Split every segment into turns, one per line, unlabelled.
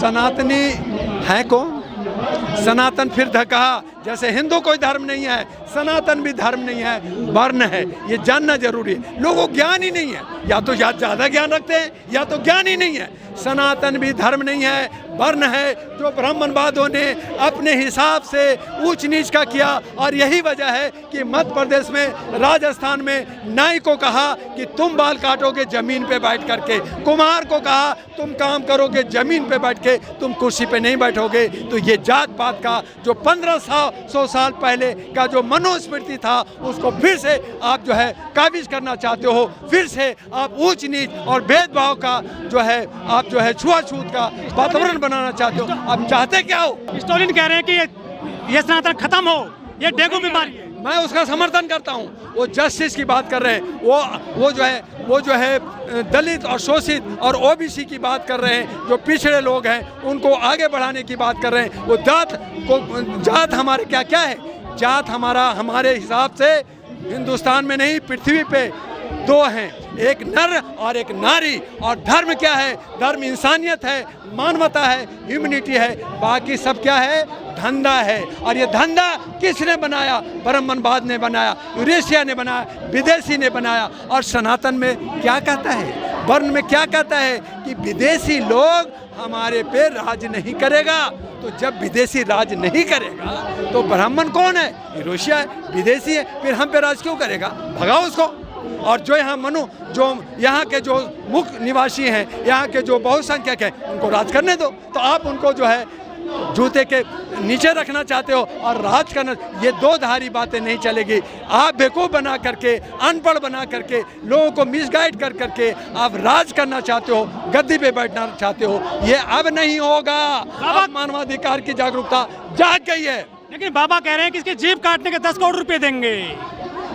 सनातनी है कौन? सनातन फिर कहा जैसे हिंदू कोई धर्म नहीं है, सनातन भी धर्म नहीं है, वर्ण है। ये जानना जरूरी है। लोगों को ज्ञान ही नहीं है, या तो ज़्यादा ज्ञान रखते हैं या तो ज्ञान ही नहीं है। सनातन भी धर्म नहीं है, वर्ण है, जो ब्राह्मणवादियों ने अपने हिसाब से ऊंच नीच का किया। और यही वजह है कि मध्य प्रदेश में, राजस्थान में नाई को कहा कि तुम बाल काटोगे ज़मीन पे बैठ करके, कुम्हार को कहा तुम काम करोगे ज़मीन पे बैठ के, तुम कुर्सी पे नहीं बैठोगे। तो ये जात पात का जो 1500 साल पहले का जो मनुस्मृति था, उसको फिर से आप जो है काबिज करना चाहते हो। फिर से आप ऊंच नीच और भेदभाव का जो है, आप जो है छुआछूत का वातावरण बनाना चाहते हो। आप चाहते क्या हो?
स्टालिन कह रहे हैं कि ये सनातन खत्म हो, ये डेंगू बीमारी है।
मैं उसका समर्थन करता हूँ। वो जस्टिस की बात कर रहे हैं, वो जो है दलित और शोषित और ओबीसी की बात कर रहे हैं, जो पिछड़े लोग हैं उनको आगे बढ़ाने की बात कर रहे हैं। वो जात हमारे क्या क्या है? जात हमारे हिसाब से हिंदुस्तान में नहीं, पृथ्वी पे दो हैं, एक नर और एक नारी। और धर्म क्या है? धर्म इंसानियत है, मानवता है, ह्यूमैनिटी है। बाकी सब क्या है? धंधा है। और ये धंधा किसने बनाया? ब्राह्मणवाद ने बनाया, यूरेशिया ने बनाया, विदेशी ने बनाया। और सनातन में क्या कहता है? वर्ण में क्या कहता है कि विदेशी लोग हमारे पे राज नहीं करेगा। तो जब विदेशी राज नहीं करेगा तो ब्राह्मण कौन है? यूरेशिया है, विदेशी है, फिर हम पे राज क्यों करेगा? भगाओ उसको। और जो यहाँ के जो मुख्य निवासी हैं, यहाँ के जो बहुसंख्यक हैं, उनको राज करने दो। तो आप उनको जो है जूते के नीचे रखना चाहते हो और राज करना, ये दो धारी बातें नहीं चलेगी। आप बेवकूफ़ बना करके, अनपढ़ बना करके, लोगों को मिसगाइड कर करके आप राज करना चाहते हो, गद्दी पे बैठना चाहते हो। ये अब नहीं होगा। अब मानवाधिकार की जागरूकता जाग गई है।
लेकिन बाबा कह रहे हैं कि इसकी जीभ काटने के 10 करोड़ रुपए देंगे।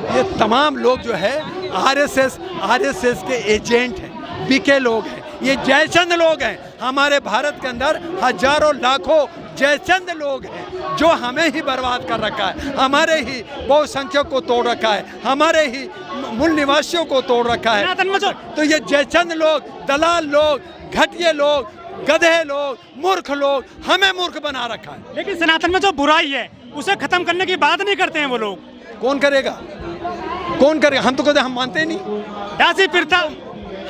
ये तमाम लोग जो है आरएसएस के एजेंट हैं, बिके लोग हैं, ये जयचंद लोग हैं। हमारे भारत के अंदर हजारों लाखों जयचंद लोग हैं जो हमें ही बर्बाद कर रखा है, हमारे ही बहुसंख्यक को तोड़ रखा है, हमारे ही मूल निवासियों को तोड़ रखा है। तो ये जयचंद लोग, दलाल लोग, घटिया लोग, गधे लोग, मूर्ख लोग, हमें मूर्ख बना रखा है।
लेकिन सनातन में जो बुराई है उसे खत्म करने की बात नहीं करते हैं वो लोग।
कौन करेगा? कौन करेगा? हम तो कहते हम मानते नहीं।
दासी प्रथा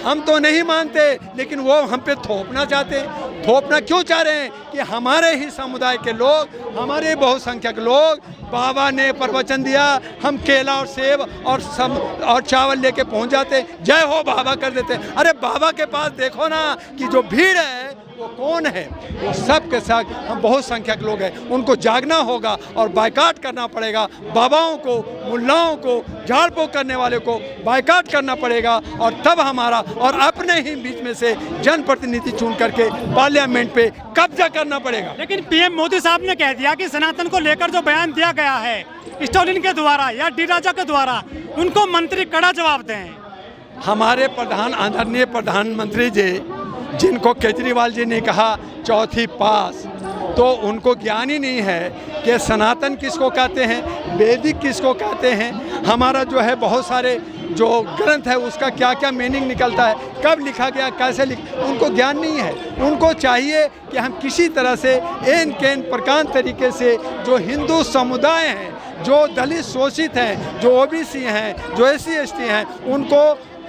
हम तो नहीं मानते, लेकिन वो हम पे थोपना चाहते हैं। थोपना क्यों चाह रहे हैं? कि हमारे ही समुदाय के लोग, हमारे बहुसंख्यक लोग, बाबा ने प्रवचन दिया, हम केला और सेब और चावल लेके पहुंच जाते, जय हो बाबा कर देते। अरे बाबा के पास देखो ना कि जो भीड़ है वो कौन है? वो सब के साथ हम बहुत संख्यक लोग हैं। उनको जागना होगा और बायकाट करना पड़ेगा। बाबाओं को, मुल्लाओं को, झाड़ फूक करने वाले को बायकाट करना पड़ेगा। और तब हमारा और अपने ही बीच में से जनप्रतिनिधि चुन करके पार्लियामेंट पे कब्जा करना पड़ेगा।
लेकिन पीएम मोदी साहब ने कह दिया कि सनातन को लेकर जो बयान दिया गया है स्टालिन के द्वारा या डी राजा के द्वारा, उनको मंत्री कड़ा जवाब दें।
हमारे आदरणीय प्रधानमंत्री जी, जिनको केजरीवाल जी ने कहा चौथी पास, तो उनको ज्ञान ही नहीं है कि सनातन किसको कहते हैं, वैदिक किसको कहते हैं, हमारा जो है बहुत सारे जो ग्रंथ है उसका क्या क्या मीनिंग निकलता है, कब लिखा गया, कैसे उनको ज्ञान नहीं है। उनको चाहिए कि हम किसी तरह से एन केन प्रकांड तरीके से जो हिंदू समुदाय हैं, जो दलित शोषित हैं, जो ओबीसी हैं, जो SC ST हैं, उनको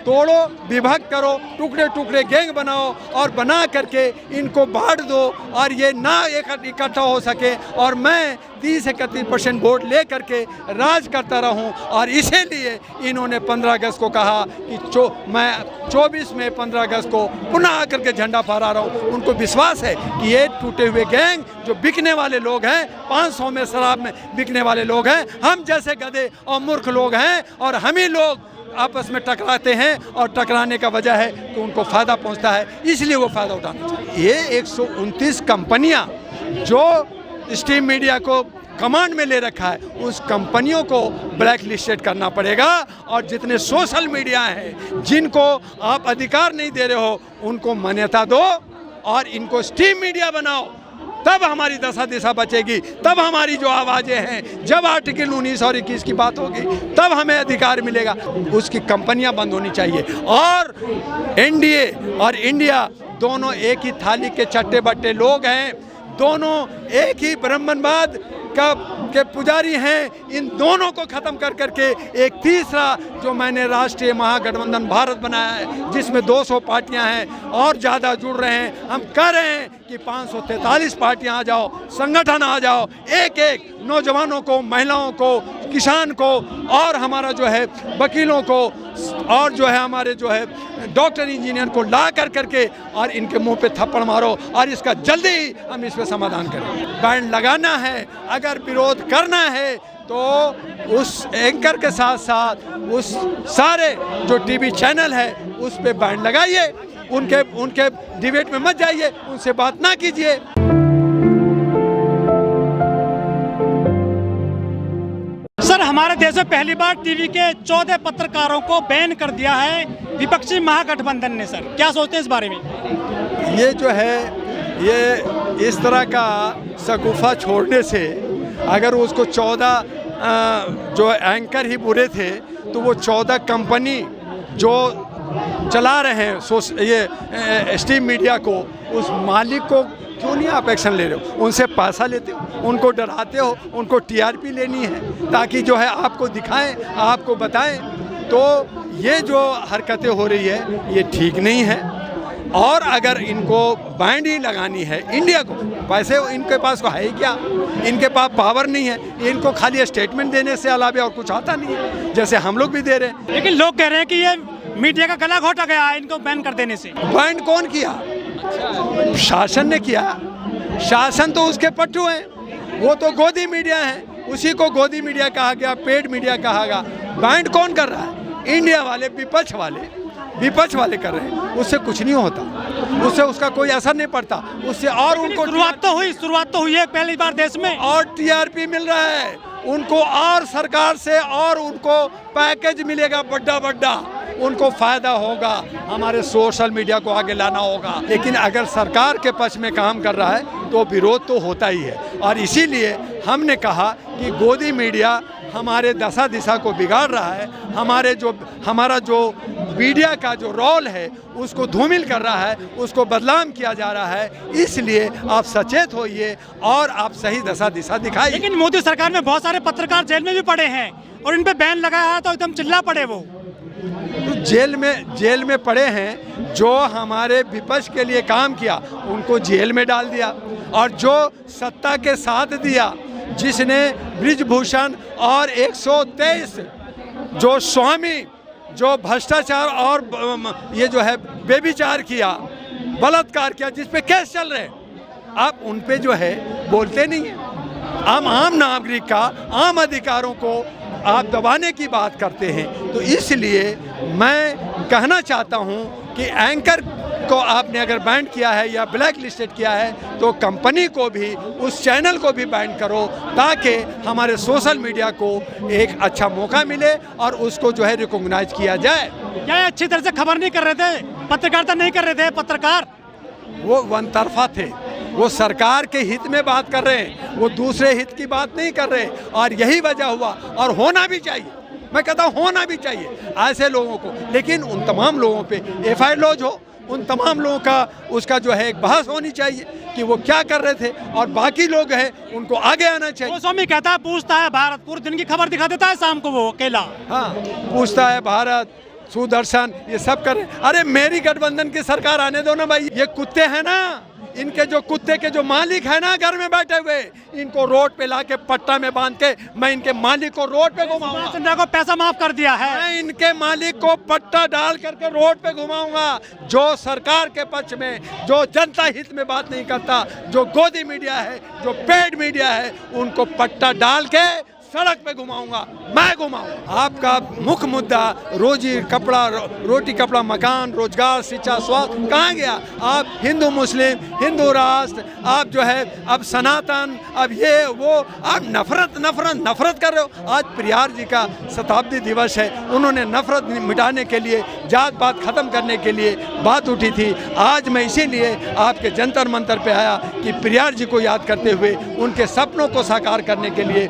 तोड़ो, विभक्त करो, टुकड़े टुकड़े गैंग बनाओ और बना करके इनको बांट दो और ये ना इकट्ठा हो सके और मैं 30-31% वोट ले करके राज करता रहूं। और इसीलिए इन्होंने 15 अगस्त को कहा कि मैं 24 में 15 अगस्त को पुनः आकर के झंडा फहरा रहा हूं। उनको विश्वास है कि ये टूटे हुए गैंग जो बिकने वाले लोग हैं, 500 में शराब में बिकने वाले लोग हैं, हम जैसे गधे और मूर्ख लोग हैं और हम ही लोग आपस में टकराते हैं और टकराने का वजह है कि उनको फ़ायदा पहुंचता है, इसलिए वो फ़ायदा उठाना चाहिए। ये 129 कंपनियां जो स्ट्रीम मीडिया को कमांड में ले रखा है, उस कंपनियों को ब्लैक लिस्टेड करना पड़ेगा। और जितने सोशल मीडिया हैं जिनको आप अधिकार नहीं दे रहे हो, उनको मान्यता दो और इनको स्ट्रीम मीडिया बनाओ। तब हमारी दशा दिशा बचेगी, तब हमारी जो आवाज़ें हैं, जब आर्टिकल 19 और 21 की बात होगी तब हमें अधिकार मिलेगा। उसकी कंपनियां बंद होनी चाहिए और NDA और इंडिया दोनों एक ही थाली के चट्टे बट्टे लोग हैं, दोनों एक ही ब्राह्मणवाद के पुजारी हैं। इन दोनों को ख़त्म कर करके एक तीसरा जो मैंने राष्ट्रीय महागठबंधन भारत बनाया है, जिसमें 200 पार्टियां हैं और ज़्यादा जुड़ रहे हैं। हम कह रहे हैं कि 543 पार्टियां आ जाओ, संगठन आ जाओ, एक एक नौजवानों को, महिलाओं को, किसान को और हमारा जो है वकीलों को और जो है हमारे जो है डॉक्टर इंजीनियर को ला कर करके और इनके मुंह पे थप्पड़ मारो और इसका जल्दी ही हम इस पे समाधान करें। बैन लगाना है, अगर विरोध करना है तो उस एंकर के साथ साथ उस सारे जो टीवी चैनल है उस पे बैन लगाइए, उनके डिबेट में मत जाइए, उनसे बात ना कीजिए।
सर, हमारे देश में पहली बार टीवी के 14 पत्रकारों को बैन कर दिया है विपक्षी महागठबंधन ने। सर, क्या सोचते हैं इस बारे में?
ये जो है ये इस तरह का शगुफा छोड़ने से अगर उसको 14 जो एंकर ही बुरे थे तो वो 14 कंपनी जो चला रहे हैं ये स्ट्रीम मीडिया को, उस मालिक को क्यों नहीं आप एक्शन ले रहे हो? उनसे पैसा लेते हो, उनको डराते हो, उनको टीआरपी लेनी है ताकि जो है आपको दिखाएं, आपको बताएं। तो ये जो हरकतें हो रही है ये ठीक नहीं है। और अगर इनको बैंड ही लगानी है, इंडिया को पैसे इनके पास को है ही क्या, इनके पास पावर नहीं है, इनको खाली स्टेटमेंट देने से अलावा और कुछ आता नहीं है, जैसे हम लोग भी दे रहे हैं।
लेकिन लोग कह रहे हैं कि ये मीडिया का गला घोटा गया है इनको बैन कर देने से।
बैंड कौन किया? शासन ने किया। शासन तो उसके पट्टू हैं, वो तो गोदी मीडिया है, उसी को गोदी मीडिया कहा गया, पेड मीडिया कहा गया। बैंड कौन कर रहा है? इंडिया वाले, विपक्ष वाले कर रहे हैं। उससे कुछ नहीं होता, उससे उसका कोई असर नहीं पड़ता, उससे और उनको
शुरुआत तो हुई है पहली बार देश में,
और टीआरपी मिल रहा है उनको, और सरकार से और उनको पैकेज मिलेगा बड़ा, उनको फायदा होगा। हमारे सोशल मीडिया को आगे लाना होगा, लेकिन अगर सरकार के पक्ष में काम कर रहा है तो विरोध तो होता ही है। और इसीलिए हमने कहा कि गोदी मीडिया हमारे दशा दिशा को बिगाड़ रहा है, हमारा जो मीडिया का जो रोल है उसको धूमिल कर रहा है, उसको बदनाम किया जा रहा है। इसलिए आप सचेत होइए और आप सही दशा दिशा दिखाइए।
लेकिन मोदी सरकार में बहुत सारे पत्रकार जेल में भी पड़े हैं और इन पे बैन लगाया है तो एकदम चिल्ला पड़े वो।
तो जेल में पड़े हैं जो हमारे विपक्ष के लिए काम किया, उनको जेल में डाल दिया। और जो सत्ता के साथ दिया, जिसने ब्रिजभूषण और 123 जो स्वामी जो भ्रष्टाचार और ये जो है बेविचार किया, बलात्कार किया, जिस पे केस चल रहे हैं, आप उन पे जो है बोलते नहीं हैं। आम नागरिक का आम अधिकारों को आप दबाने की बात करते हैं। तो इसलिए मैं कहना चाहता हूं कि एंकर को आपने अगर बैन किया है या ब्लैक लिस्टेड किया है तो कंपनी को भी, उस चैनल को भी बैन करो, ताकि हमारे सोशल मीडिया को एक अच्छा मौका मिले और उसको जो है रिकॉग्नाइज किया जाए।
क्या अच्छी तरह से खबर नहीं कर रहे थे, पत्रकारिता नहीं कर रहे थे पत्रकार?
वो वन तरफा थे, वो सरकार के हित में बात कर रहे हैं, वो दूसरे हित की बात नहीं कर रहे। और यही वजह हुआ, और होना भी चाहिए, मैं कहता हूँ होना भी चाहिए ऐसे लोगों को। लेकिन उन तमाम लोगों पे एफआईआर लॉन्च हो, उन तमाम लोगों का उसका जो है एक बहस होनी चाहिए कि वो क्या कर रहे थे, और बाकी लोग हैं उनको आगे आना चाहिए।
गोस्वामी कहता है पूछता है भारत, पूरे दिन की खबर दिखा देता है शाम को वो अकेला।
हाँ, पूछता है भारत, सुदर्शन, ये सब कर रहे। अरे मेरी गठबंधन की सरकार आने दो ना भाई। ये कुत्ते हैं ना, इनके जो कुत्ते के जो मालिक है ना घर में बैठे हुए, इनको रोड पे लाके पट्टा में बांध के मैं इनके मालिक को रोड पे घुमाऊंगा।
चंद्रा को पैसा माफ कर दिया है,
मैं इनके मालिक को पट्टा डाल करके रोड पे घुमाऊंगा। जो सरकार के पक्ष में, जो जनता हित में बात नहीं करता, जो गोदी मीडिया है, जो पेड मीडिया है, उनको पट्टा डाल के सड़क पे घुमाऊंगा, मैं घुमाऊंगा। आपका मुख्य मुद्दा रोजी कपड़ा, रोटी कपड़ा, मकान, रोजगार, शिक्षा, स्वास्थ्य कहाँ गया? आप हिंदू मुस्लिम, हिंदू राष्ट्र, आप जो है अब सनातन, अब ये वो, आप नफरत कर रहे हो। आज पेरियार जी का शताब्दी दिवस है, उन्होंने नफरत मिटाने के लिए, जात पात खत्म करने के लिए बात उठी थी। आज मैं इसीलिए आपके जंतर मंतर पे आया कि पेरियार जी को याद करते हुए उनके सपनों को साकार करने के लिए